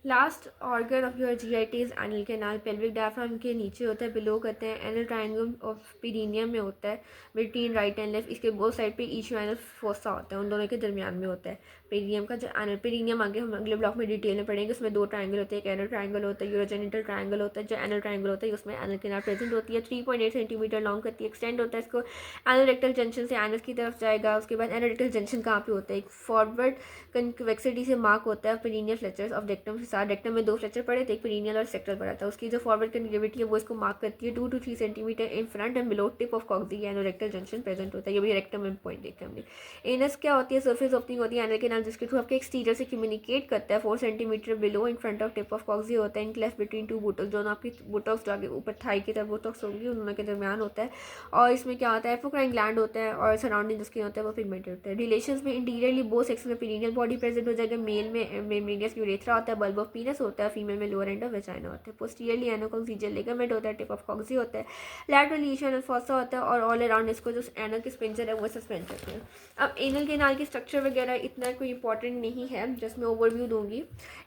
Last organ of your GIT is anal canal. Pelvic diaphragm के नीचे होता है, बिलो करते हैं। एनल ट्रायंगल ऑफ पीरिनियम में होता है, बिटवीन राइट एंड लेफ्ट। इसके बोथ साइड पे ईच एनल फोसा होता है, उन दोनों के दरमियान में होता है पेरिनियम का जो एनल। पेरिनियम आगे हम अगले ब्लॉक में डिटेल में पढ़ेंगे। उसमें दो ट्रायंगल होते हैं, एक एनल ट्रायंगल होता है, यूरोजेनिटल ट्रायंगल होता है। जो एनल ट्रायंगल होता है उसमें एनल कैनाल प्रेजेंट होती है। 3.8 सेंटीमीटर लॉन्ग करती है, एक्सटेंड होता है। इसको एनल रेक्टल जंक्शन से एनस की तरफ जाएगा। उसके बाद एनल रेक्टल जंक्शन कहाँ पे होता है, एक फॉरवर्ड कन्वेक्सिटी से मार्क होता है पेरिनियल फ्लेचर्स ऑफ डेक्टम के साथ। डेक्टम में दो फ्लेचर पड़े थे, एक पेरिनियल और सेक्टल पड़ा था। उसकी जो फॉरवर्ड कन्वेक्सिटी है वो इसको मार्क करती है। 2 to 3 centimetre in front and below tip of coccyx anorectal junction present होता है। ये भी रेक्टम में पॉइंट देखा हमने। एनस क्या होती है, सरफेस ओपनिंग होती है एनल कैनाल, जिसके थ्रू आपके एक्सटीरियर से कम्युनिकेट करता है। 4 centimetre below in front of tip of coccyx होता है। In cleft between two buttocks, दोनों आपकी बुटॉक्स जो आगे ऊपर थाई की तरफ बुटॉक्स होगी उन दोनों के दरमियान होता है। और इसमें क्या होता है, एपोक्राइन ग्लैंड होता है और सराउंडिंग जिसके होता है वो पिगमेंटेड होता है। रिलेशंस में इंटीरियरली बोथ सेक्स में पेरिनियल बॉडी प्रेजेंट हो जाएगा। मेल में मेम्ब्रेनियस यूरेथ्रा होता है, बल्ब ऑफ पीनस होता है। फीमेल में लोअर एंड ऑफ वेजाइना होता है। पोस्टीरियरली एनोकॉक्सिजियल लिगामेंट होता है, टिप ऑफ कॉक्सी होता है। लैटरली ईच एनल फॉसा होता है और ऑल अराउंड इसको जो एनल की स्पिंजर है वो सस्पेंड करते हैं। अब एनल कैनाल की स्ट्रक्चर वगैरह इतना कोई इंपॉर्टेंट नहीं है, जस्ट मैं ओवरव्यू दूंगी।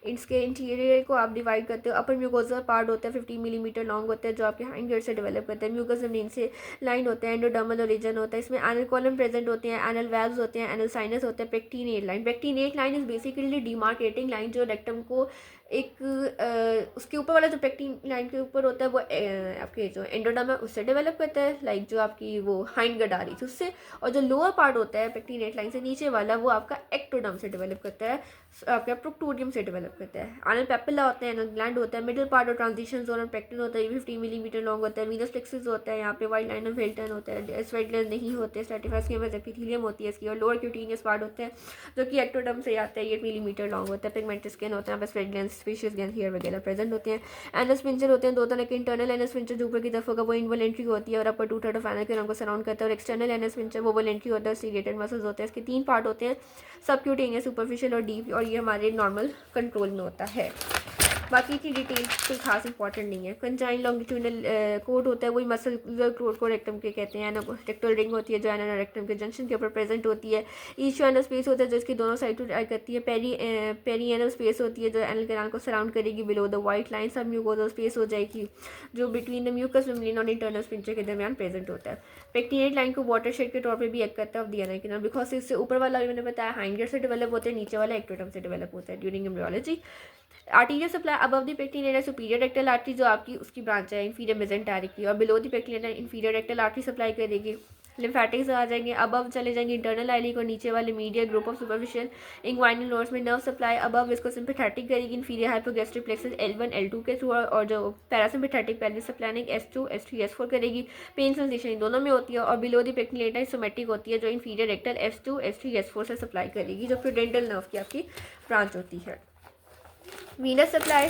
इसके इंटीरियर को आप डिवाइड करते हो। अपर म्यूकोसा पार्ट होता है 50 मिलीमीटर लॉन्ग होता है, जो आपके हाइंड ईयर से डेवलप करता है। म्यूकस जमीन से लाइन होता है, एंडोडर्मल ओरिजिन होता है। इसमें एनल कॉलम प्रेजेंट होते हैं, एनल वेल्व्स होते हैं, एनल साइनस होते हैं। Pectinate line, pectinate line is basically demarcating line जो रेक्टम को एक उसके ऊपर वाला जो पेक्टिन लाइन के ऊपर होता है वो आपके जो एंडोडर्म है उससे डेवलप करता है, लाइक जो आपकी वो हाइंड गट आ रही थी उससे। और जो लोअर पार्ट होता है पेक्टिनेट लाइन से नीचे वाला वो आपका एक्टोडर्म से डेवलप करता है, आपका प्रोक्टोरियम से डेवलप करता है। एनल पेपिला होता है, एनल ग्लैंड होता है। मिडिल पार्ट और ट्रांजिशन जोन और पेक्टिन होता है, 50 मिलीमीटर लॉन्ग होता है। वीनस प्लेक्सस होता है, यहाँ पे वाइट लाइन ऑफ हिल्टन होता है। स्वेट ग्लैंड नहीं होते, स्ट्रैटिफाइड स्किन में एपिथेलियम होती है इसकी। और लोअर क्यूटेनियस पार्ट होता है जो कि एक्टोडर्म से आता है, 8 मिलीमीटर लॉन्ग होता है। पिगमेंटेड स्किन होता है, बस sweat gland, sebaceous gland, hair वगैरह प्रेजेंट होते हैं। एनस पिंचर होते हैं दो तरह के, इंटरनल एनस पिंचर जो ऊपर की तरफ होगा वो इनवॉलेंट्री होती है और अपर 2/3 ऑफ एनल कैनाल को सराउंड करता है। और एक्सटर्नल एनस पिंचर वो वॉलेंट्री होता है, सीलिएटेड मसल्स होते हैं। इसके 3 पार्ट होते हैं, सबक्यूटेनियस, सुपरफिशियल और डीप, और ये हमारे नॉर्मल कंट्रोल में होता है। बाकी की डिटेल कोई खास इंपॉर्टेंट नहीं है। कंजाइन लॉन्गिट्यूडनल कोड होता है, वही मसल कोड को रेक्टम के कहते हैं। रेक्टल रिंग होती है जो एनल रेक्टम के जंक्शन के ऊपर प्रेजेंट होती है। ईच एनल स्पेस होता है जो इसकी दोनों साइड ट्राई करती है। पेरी एनल स्पेस होती है जो एनल कैनाल को सराउंड करेगी। बिलो द वाइट लाइन सब म्यूकोजल स्पेस हो जाएगी जो बिटवीन द म्यूकस मेम्ब्रेन और इंटरनल स्पिंचर के दरमियान प्रेजेंट होता है। पेक्टिनेट लाइन को वाटर शेड के तौर पर भी एक्ट करता है of the anal canal, because इससे ऊपर वाला मैंने बताया हाइंड ईयर से डेवलप होता है, नीचे वाला एक्टोडर्म से डेवलप होता है during embryology. Arterial supply above the pectin superior rectal artery जो आपकी उसकी ब्रांच है इंफीरियर मेजेंटेरिक की, और below the pectin inferior rectal artery supply करेगी। लिम्फेटिक्स आ जाएंगे, अबव चले जाएंगे इंटरनल आइलिक और नीचे वाले media group of superficial inguinal nodes में नर्व सप्लाई अबव इसको सिंपैथेटिक करेगी inferior hypogastric plexus L1 L2 के थ्रू, और जो parasympathetic pelvis supplying S2 S3 S4 करेगी। पेन सेंसेशन इन दोनों में होती है। और बिलो द पेक्टिन सोमेटिक होती है जो inferior rectal S2 S3 S4 से सप्लाई करेगी, जो प्रूडेंटल नर्व की आपकी ब्रांच होती है। वीनस सप्लाई,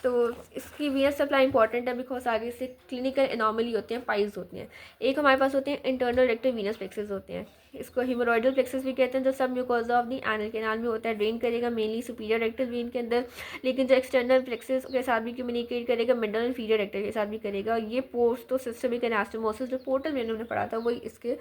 तो इसकी वीनस सप्लाई इंपॉर्टेंट है बिकॉज आगे से क्लिनिकल एनॉमली होते हैं, पाइल्स होते हैं। एक हमारे पास होते हैं इंटरनल रेक्टल वीनस प्लेक्सेस होते हैं, इसको हिमोरॉइडल प्लेक्सेस भी कहते हैं, जो सब mucosa of the anal canal में होता है। ड्रेन करेगा मेनली सुपीरियर रेक्टल वेन के अंदर, लेकिन जो एक्सटर्नल प्लेक्सेस के साथ भी कम्युनिकेट करेगा मिडल इंफीरियर रेक्टल के साथ भी करेगा। ये पोस्ट तो सिस्टमिक एनास्टोमोसिस जो पोर्टल वेन हमने पढ़ा था वही इसके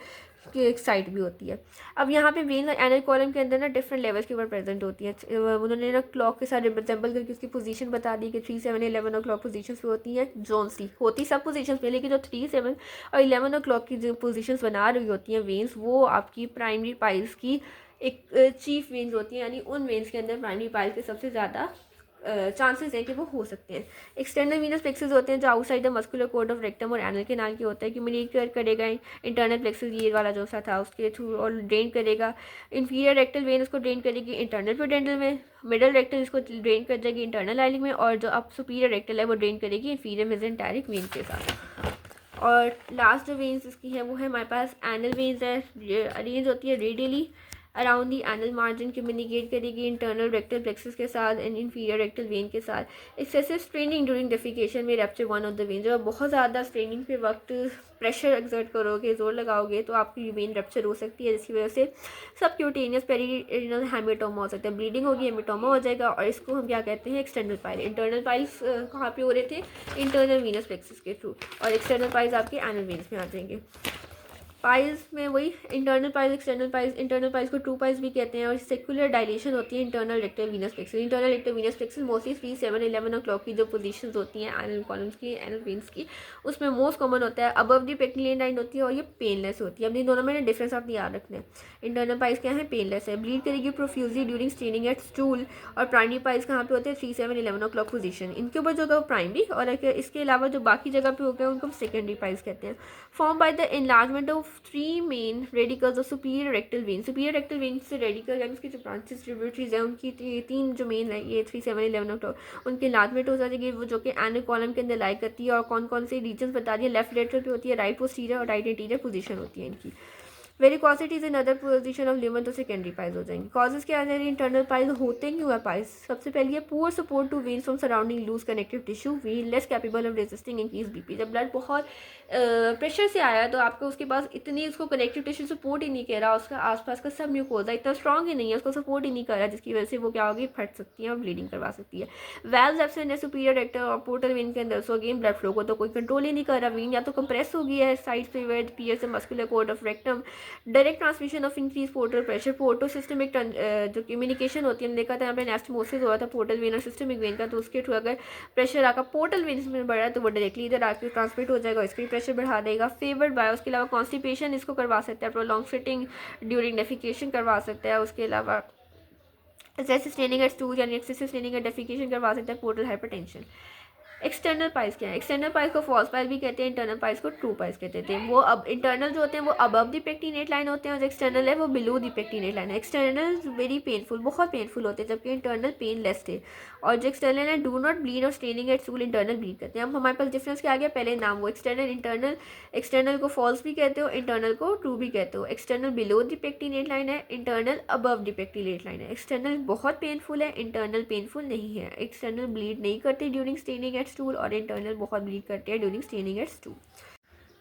एक साइड भी होती है। अब यहाँ पे वेन एनल कॉलम के अंदर ना डिफरेंट लेवल्स के ऊपर प्रेजेंट होती है। उन्होंने ना क्लॉक के साथ रिप्रेजेंबल करके उसकी पोजीशन बता दी कि 3, 7, 11 ओ क्लॉक पोजीशंस पे होती हैं जोन्स की, होती सब पोजीशंस पे, लेकिन जो 3, 7 और 11 ओ क्लॉक की जो पोजीशंस बना रही होती हैं वेन्स, वो आपकी प्राइमरी पाइल्स की एक चीफ वेन्स होती हैं, यानी उन वेन्स के अंदर प्राइमरी पाइल्स के सबसे ज़्यादा चांसेस हैं कि वो हो सकते हैं। एक्सटर्नल वीनस प्लेक्सेस होते हैं जो outside the muscular coat of rectum और एनल कैनाल के होता है, कम्युनिकेट करेगा इंटरनल प्लेक्सेस ये वाला जो सा था उसके थ्रू और ड्रेन करेगा। इंफीरियर रेक्टल वेन उसको ड्रेन करेगी इंटरनल प्यूडेंटल में, मिडल रेक्टल इसको ड्रेन कर जाएगी इंटरनल आइलिक में, और जो अब सुपीरियर रेक्टल है वो ड्रेन करेगी इंफीरियर मेजेंटेरिक वेन के साथ। और लास्ट जो वेन्स इसकी है वो है हमारे पास एनल वेन्स है, अरेंज होती है radially around the anal margin, communicate करेगी इंटरनल रेक्टल प्लेक्सस के साथ एंड इंफीरियर रेक्टल वेन के साथ। एक्सेसिव स्ट्रेनिंग ड्यूरिंग डेफिकेशन में rapture one of the when, जब बहुत ज़्यादा स्ट्रेनिंग के वक्त प्रेशर एक्सर्ट करोगे, जोर लगाओगे तो आपकी वेन रैप्चर हो सकती है, जिसकी वजह से सबक्यूटेनियस पेरिनेल हेमेटोमा हो सकता है, ब्लीडिंग होगी, हेमेटोमा हो जाएगा। और इसको हम क्या कहते हैं, एक्सटर्नल पाइल। इंटरनल पाइल्स कहाँ पे हो रहे थे, इंटरनल वीनस प्लेक्सस के थ्रू, और एक्सटर्नल पाइल्स आपके एनल वेन्स में आ जाएंगे। पाइल्स में वही internal piles, external piles, internal piles को ट्रू पाइल्स भी कहते हैं, और सेक्युलर डायलेशन होती है internal rectal Venus plexus. Internal rectal Venus plexus mostly 3, 7, 11 o'clock की जो पोजीशंस होती हैं एनल कॉलम्स की, एनल वेन्स की, उसमें मोस्ट कॉमन होता है। अबव दी पेक्टिलियन लाइन होती है और ये पेनलेस होती है। अब इन दोनों में डिफरेंस आप याद रखना है। इंटरनल पाइल्स क्या है, पेनलेस है, ब्लीड करेगी profusely during straining at stool. और प्राइमरी पाइल्स कहाँ पे होते हैं, 3, 7, 11 o'clock पोजीशन। इनके ऊपर जो होगा वो प्राइमरी, और इसके अलावा जो बाकी जगह पे हो गए उनको सेकेंडरी पाइल्स कहते हैं। Form by the enlargement of 3 main radicals of superior rectal vein. Superior rectal vein से रेडिकल यानी उसकी जो ब्रांचेस ट्रिब्यूटरीज हैं उनकी 3 जो मेन है, ये 3, 7, 11 o'clock, उनकी एनलार्जमेंट हो जाएगी, वो जो कि एनल कॉलम के अंदर लाई करती है। और कौन कौन से रीजन बता दिए, लेफ्ट लेटरल पे होती है, राइट पोस्टीरियर और राइट एंटीरियर पोजीशन होती है इनकी। Varicosity is another position of limen, तो सेकेंडरी पाइल्स हो जाएंगे। कॉजेज क्या आ जाएंगे, इंटरनल पाइल्स होते क्यों है पाइल्स। सबसे पहले है poor support to veins from surrounding loose connective tissue, vein less capable of resisting increase BP. जब ब्लड बहुत प्रेशर से आया तो आपको उसके पास इतनी उसको कनेक्टिव टिश्यू सपोर्ट ही नहीं कर रहा, उसका आसपास का सब म्यूकोजा इतना स्ट्रॉन्ग ही नहीं है, उसको सपोर्ट ही नहीं कर रहा, जिसकी वजह से वो क्या होगी, फट सकती है और ब्लीडिंग करवा सकती है। वेल्व्स एब्सेंट है सुपीरियर रेक्टल और पोर्टल वेन के अंदर, सो अगेन ब्लड फ्लो को तो कोई कंट्रोल ही नहीं कर रहा, वेन या तो कंप्रेस हो गया है साइड पे वेयर पियर से muscular coat of rectum, direct transmission of increase portal pressure, porto systemic जो कम्युनिकेशन होती है, हमने देखा था यहाँ पे एनास्टोमोसिस हुआ था पोर्टल वेन और सिस्टमिक वेन का, तो उसके थ्रू अगर प्रेशर आकर पोर्टल वेन में बढ़ा है तो वो डायरेक्टली इधर आकर ट्रांसमिट हो जाएगा, इसका प्रेशर बढ़ा देगा। फेवर्ड बाय, उसके अलावा कॉन्स्टिपेशन इसको करवा सकता है, प्रोलॉन्ग सिटिंग ड्यूरिंग डेफिकेशन करवा सकता है, उसके अलावा एक्सेसिव स्टेनिंग एट स्टूल यानी एक्सेसिव स्टेनिंग एट डेफिकेशन करवा सकता है, पोर्टल हाइपरटेंशन। एक्सटर्नल पाइल्स क्या है, एक्सटर्नल पाइल्स को फॉल्स पाइल भी कहते हैं, इंटरनल पाइल्स को ट्रू पाइल्स कहते हैं। वो अब इंटरनल जो होते हैं वो अबव द पेक्टिनेट लाइन होते हैं, और जो एक्सटर्नल है वो बिलो द पेक्टिनेट लाइन है। एक्सटर्नल वेरी पेनफुल, बहुत पेनफुल होते हैं, जबकि इंटरनल पेन लेस थे। और जो एक्सटर्नल है डू नॉट ब्लीड और straining at stool, internal bleed करते हैं। अब हमारे पास डिफरेंस क्या आ गया, पहले नाम वो एक्सटर्नल इंटरनल, एक्सटर्नल को फॉल्स भी कहते हो, इंटरनल को ट्रू भी कहते हो। External below the pectinate line है, internal above the pectinate line है। एक्सटर्नल बहुत पेनफुल है, इंटरनल पेनफुल नहीं है। एक्सटर्नल ब्लीड नहीं करते ड्यूरिंग स्टेनिंग एट स्टूल, और इंटरनल बहुत ब्लीड करते हैं during straining at stool.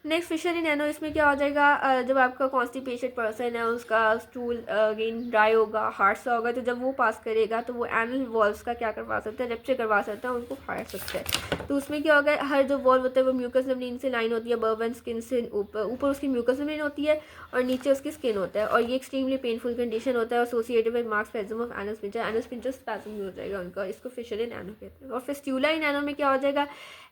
Next fissure in ano, इसमें क्या हो जाएगा, जब आपका कॉन्स्टिपेटेड पर्सन है उसका स्टूल अगेन ड्राई होगा, हार्ड सा होगा, तो जब वो पास करेगा तो वो एनल वॉल्व्स का क्या करवा सकता है, रप्चर करवा सकता है, उनको फाड़ सकता है। तो उसमें क्या होगा, हर जो वॉल्व होता है वो म्यूकस मेम्ब्रेन से लाइन होती है, अबव एंड स्किन से ऊपर उसकी म्यूकस मेम्ब्रेन होती है और नीचे उसकी स्किन होता है, और ये एक्सट्रीमली पेनफुल कंडीशन होता है associated with marks spasm of anal sphincter, anal sphincter spasm हो जाएगा उनका, इसको फिशर इन नैनो कहते हैं। और फिस्ट्यूला इन नैनो में क्या हो जाएगा,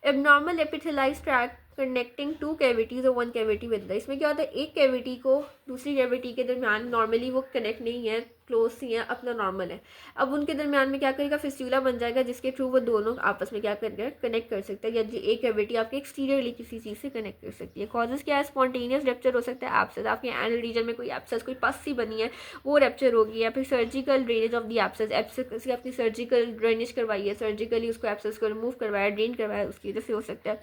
एबनॉर्मल एपिथेलाइज्ड ट्रैक कनेक्टिंग 2 कैविटीज और 1 कैविटी विद। इसमें क्या होता है, एक कैविटी को दूसरी कैविटी के दरमियान नॉर्मली वो कनेक्ट नहीं है, क्लोज ही है, अपना नॉर्मल है। अब उनके दरमियान में क्या करेगा, फिस्ट्यूला बन जाएगा, जिसके थ्रू वो दोनों आपस में क्या करेगा, कनेक्ट कर सकता है, या एक कैविटी आपके एक्सटीरियरली किसी चीज़ से कनेक्ट कर सकती है। कॉजेज क्या है, स्पॉन्टेनियस रप्चर हो सकता है, एब्सेस, आपके एनल रीजन में कोई एब्सेस, कोई पस सी बनी है वो रप्चर होगी, या फिर surgical drainage of the abscess, abscess की अपनी सर्जिकल ड्रेनेज करवाई है, सर्जिकली उसको एब्सेस को रिमूव करवाया, ड्रेन करवाया, उसकी वजह से हो सकता है।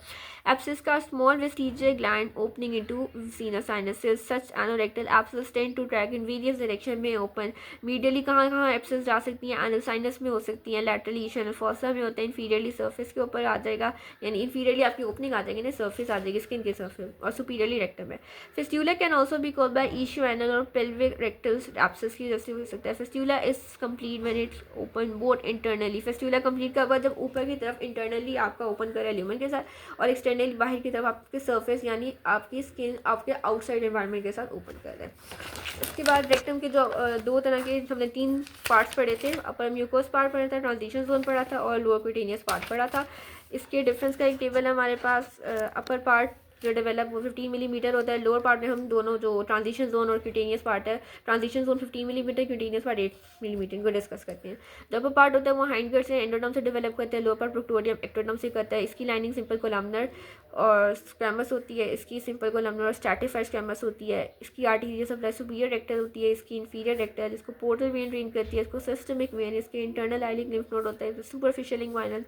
एब्सेस का small vestigial gland opening into sinus sinuses, such anorectal abscess tend to track in various direction में ओपन। मीडियली कहाँ एब्सेस जा सकती हैं, एनल साइनस में हो सकती हैं, लैटरली ईशनल फॉसा में होता है, इन्फीरियरली सर्फेस के ऊपर आ जाएगा, यानी इन्फीरियरली आपकी ओपनिंग आ जाएगी ना, सर्फेस आ जाएगी स्किन के सर्फेस, और सुपीरियरली रेक्टम है। Fistula can also be called by issue anal और पेल्विक रेक्टल्स एब्सेस की वजह से हो सकता है। Fistula is complete when it's open both internally, fistula complete कब हुआ, जब ऊपर की तरफ इंटरनली आपका ओपन करा ल्यूमन के साथ, और एक्सटर्नली बाहर की तरफ आपके सर्फेस यानी आपकी स्किन आपके आउटसाइड एनवायरनमेंट के साथ ओपन कर रहा है। उसके बाद रेक्टम के जो 2 तरह के हमने 3 पार्ट्स पढ़े थे, अपर म्यूकोस पार्ट पढ़ा था, ट्रांजिशन जोन पढ़ा था, और लोअर क्यूटेनियस पार्ट पढ़ा था। इसके डिफरेंस का एक टेबल है हमारे पास। अपर पार्ट जो डेवलप वो 15 मिलीमीटर होता है, लोअर पार्ट में हम दोनों जो ट्रांजिशन जोन और क्यूटेनियस पार्ट है, transition zone 15 millimetre, cutaneous part 8 millimetre को डिस्कस करते हैं। जो अपर पार्ट होता है वो हाइंडगट से एंडोडर्म से डेवलप करता है, लोअर पार्ट प्रोक्टोरियम एक्टोडर्म से करता है। इसकी लाइनिंग सिंपल कोलमनर और स्क्वैमस होती है, इसकी सिंपल कोलमनर और स्ट्रैटिफाइड स्क्वैमस होती है। इसकी आर्टीरियल सप्लाई सुपीरियर रेक्टल होती है, इसकी इंफीरियर रेक्टल, इसको पोर्टल वेन ड्रेन करती है, इसको सिस्टमिक वेन, इसके इंटरनल आइलिक लिम्फ नोड होता है, सुपरफिशियल इंग्वाइनल,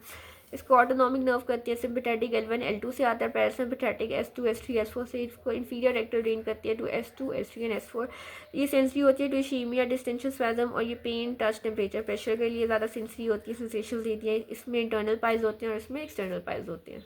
इसको ऑटोनॉमिक नर्व करती है, सिम्पथेटिक L1 L2 से आता है, पैरासिम्पथेटिक S2 S3 S4 से, इसको इंफीरियर रेक्टल ड्रेन करती है to S2 S3 and S4। ये सेंसरी होती है टू इशेमिया, डिस्टेंशन, स्पैज्म, और ये पेन, टच, टेम्परेचर, प्रेशर के लिए ज़्यादा सेंसरी होती है, सेंसेशंस देती है। इसमें इंटरनल पाइल्स होते हैं और इसमें एक्सटर्नल पाइल्स होते हैं।